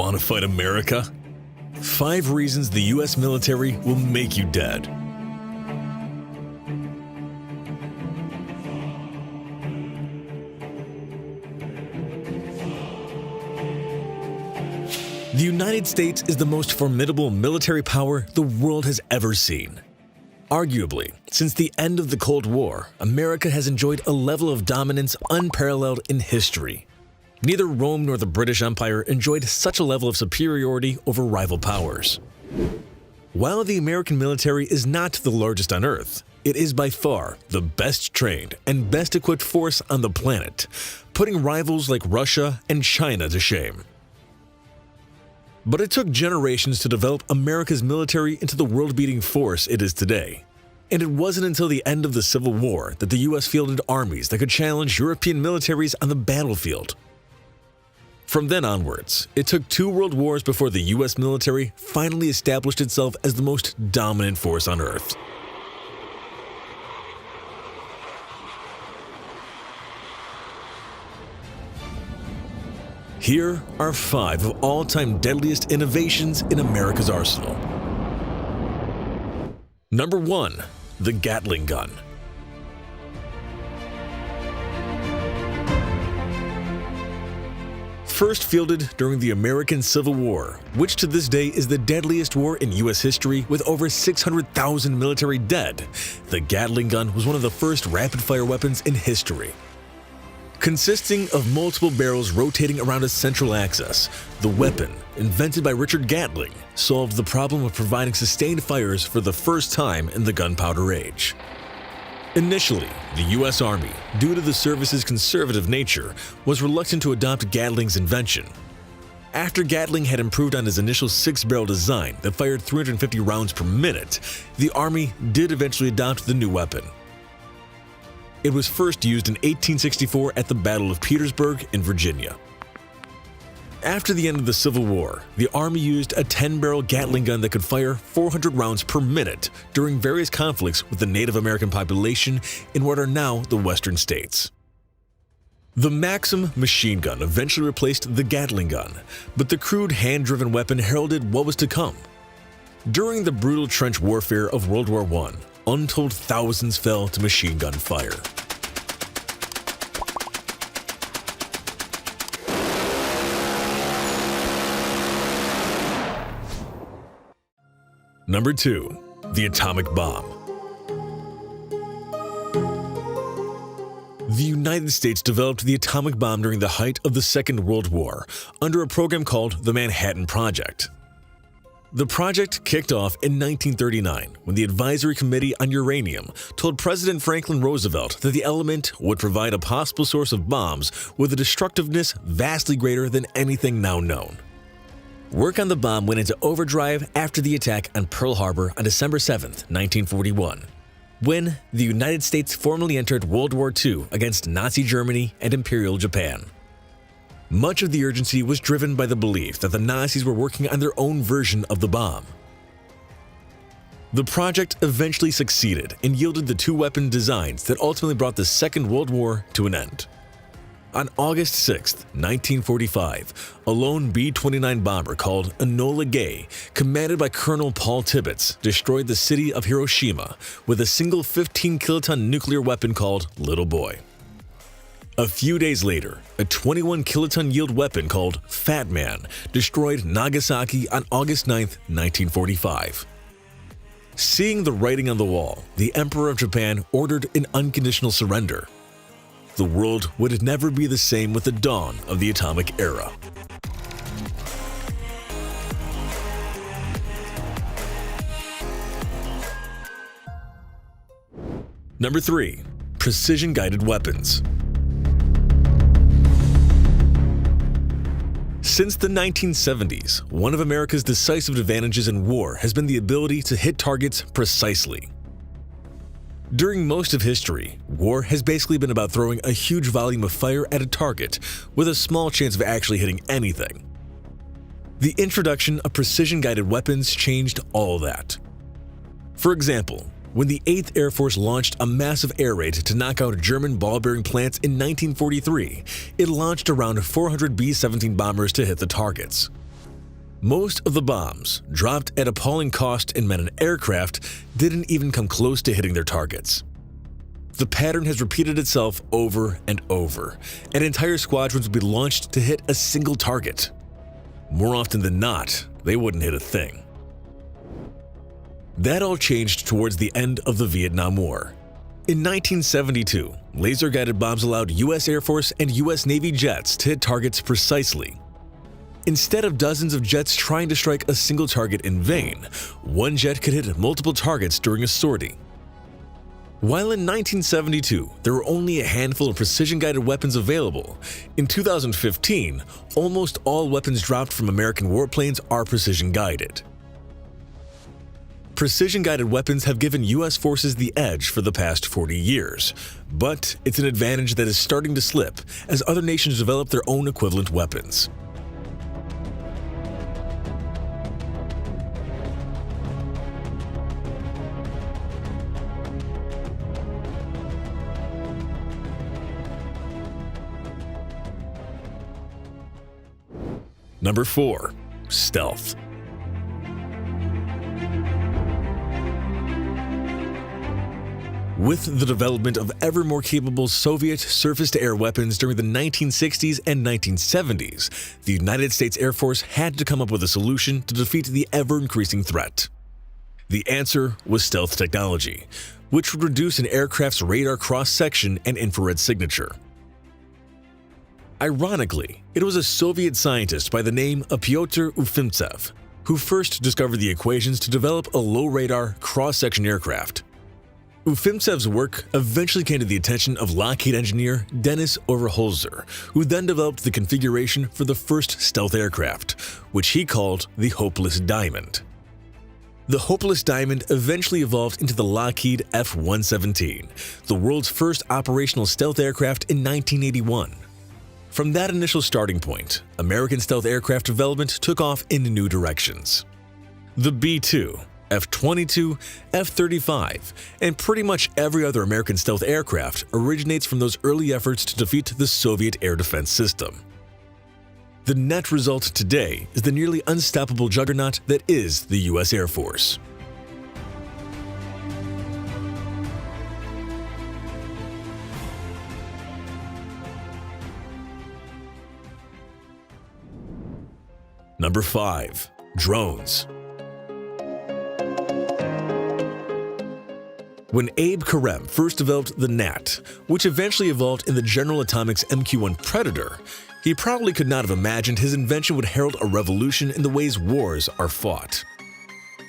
Want to fight America? 5 reasons the US military will make you dead. The United States is the most formidable military power the world has ever seen. Arguably, since the end of the Cold War, America has enjoyed a level of dominance unparalleled in history. Neither Rome nor the British Empire enjoyed such a level of superiority over rival powers. While the American military is not the largest on Earth, it is by far the best trained and best equipped force on the planet, putting rivals like Russia and China to shame. But it took generations to develop America's military into the world-beating force it is today. And it wasn't until the end of the Civil War that the US fielded armies that could challenge European militaries on the battlefield. From then onwards, it took 2 world wars before the US military finally established itself as the most dominant force on Earth. Here are 5 of all-time deadliest innovations in America's arsenal. Number 1. The Gatling gun. First fielded during the American Civil War, which to this day is the deadliest war in US history with over 600,000 military dead, the Gatling gun was one of the first rapid-fire weapons in history. Consisting of multiple barrels rotating around a central axis, the weapon, invented by Richard Gatling, solved the problem of providing sustained fires for the first time in the gunpowder age. Initially, the US Army, due to the service's conservative nature, was reluctant to adopt Gatling's invention. After Gatling had improved on his initial 6-barrel design that fired 350 rounds per minute, the Army did eventually adopt the new weapon. It was first used in 1864 at the Battle of Petersburg in Virginia. After the end of the Civil War, the Army used a 10-barrel Gatling gun that could fire 400 rounds per minute during various conflicts with the Native American population in what are now the western states. The Maxim machine gun eventually replaced the Gatling gun, but the crude hand-driven weapon heralded what was to come. During the brutal trench warfare of World War I, untold thousands fell to machine gun fire. Number 2. The atomic bomb. The United States developed the atomic bomb during the height of the Second World War under a program called the Manhattan Project. The project kicked off in 1939 when the Advisory Committee on Uranium told President Franklin Roosevelt that the element would provide a possible source of bombs with a destructiveness vastly greater than anything now known. Work on the bomb went into overdrive after the attack on Pearl Harbor on December 7, 1941, when the United States formally entered World War II against Nazi Germany and Imperial Japan. Much of the urgency was driven by the belief that the Nazis were working on their own version of the bomb. The project eventually succeeded and yielded the 2 weapon designs that ultimately brought the Second World War to an end. On August 6, 1945, a lone B-29 bomber called Enola Gay, commanded by Colonel Paul Tibbets, destroyed the city of Hiroshima with a single 15-kiloton nuclear weapon called Little Boy. A few days later, a 21-kiloton yield weapon called Fat Man destroyed Nagasaki on August 9, 1945. Seeing the writing on the wall, the Emperor of Japan ordered an unconditional surrender. The world would never be the same with the dawn of the atomic era. Number 3. Precision-guided weapons. Since the 1970s, one of America's decisive advantages in war has been the ability to hit targets precisely. During most of history, war has basically been about throwing a huge volume of fire at a target with a small chance of actually hitting anything. The introduction of precision-guided weapons changed all that. For example, when the 8th Air Force launched a massive air raid to knock out German ball-bearing plants in 1943, it launched around 400 B-17 bombers to hit the targets. Most of the bombs, dropped at appalling cost and meant an aircraft, didn't even come close to hitting their targets. The pattern has repeated itself over and over, and entire squadrons would be launched to hit a single target. More often than not, they wouldn't hit a thing. That all changed towards the end of the Vietnam War. In 1972, laser-guided bombs allowed U.S. Air Force and U.S. Navy jets to hit targets precisely. Instead of dozens of jets trying to strike a single target in vain, one jet could hit multiple targets during a sortie. While in 1972, there were only a handful of precision-guided weapons available, in 2015, almost all weapons dropped from American warplanes are precision-guided. Precision-guided weapons have given U.S. forces the edge for the past 40 years, but it's an advantage that is starting to slip as other nations develop their own equivalent weapons. Number 4. Stealth. With the development of ever more capable Soviet surface-to-air weapons during the 1960s and 1970s, the United States Air Force had to come up with a solution to defeat the ever-increasing threat. The answer was stealth technology, which would reduce an aircraft's radar cross-section and infrared signature. Ironically, it was a Soviet scientist by the name of Pyotr Ufimtsev who first discovered the equations to develop a low-radar, cross-section aircraft. Ufimtsev's work eventually came to the attention of Lockheed engineer Dennis Overholzer, who then developed the configuration for the first stealth aircraft, which he called the Hopeless Diamond. The Hopeless Diamond eventually evolved into the Lockheed F-117, the world's first operational stealth aircraft in 1981. From that initial starting point, American stealth aircraft development took off in new directions. The B-2, F-22, F-35, and pretty much every other American stealth aircraft originates from those early efforts to defeat the Soviet air defense system. The net result today is the nearly unstoppable juggernaut that is the U.S. Air Force. Number 5. Drones. When Abe Karem first developed the Gnat, which eventually evolved in the General Atomics MQ-1 Predator, he probably could not have imagined his invention would herald a revolution in the ways wars are fought.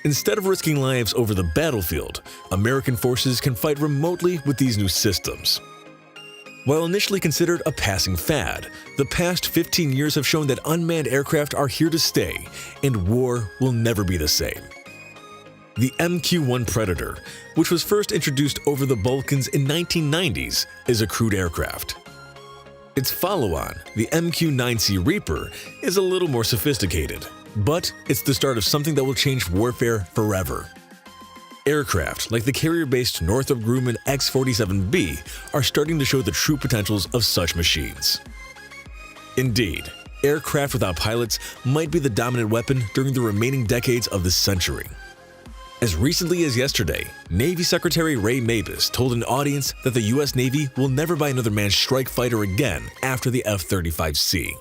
Instead of risking lives over the battlefield, American forces can fight remotely with these new systems. While initially considered a passing fad, the past 15 years have shown that unmanned aircraft are here to stay, and war will never be the same. The MQ-1 Predator, which was first introduced over the Balkans in 1990s, is a crewed aircraft. Its follow-on, the MQ-9C Reaper, is a little more sophisticated, but it's the start of something that will change warfare forever. Aircraft like the carrier-based Northrop Grumman X-47B are starting to show the true potentials of such machines. Indeed, aircraft without pilots might be the dominant weapon during the remaining decades of this century. As recently as yesterday, Navy Secretary Ray Mabus told an audience that the U.S. Navy will never buy another manned strike fighter again after the F-35C.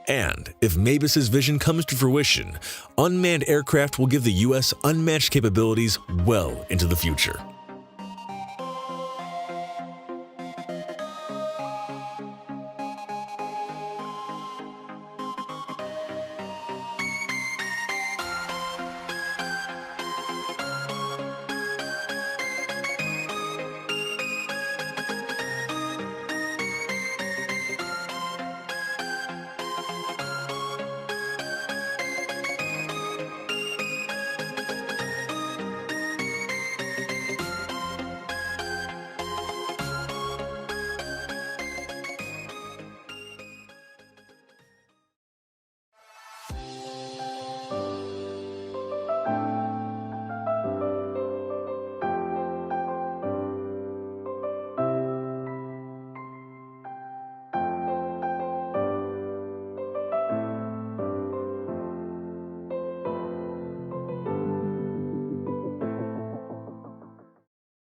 And if Mabus's vision comes to fruition, unmanned aircraft will give the U.S. unmatched capabilities well into the future.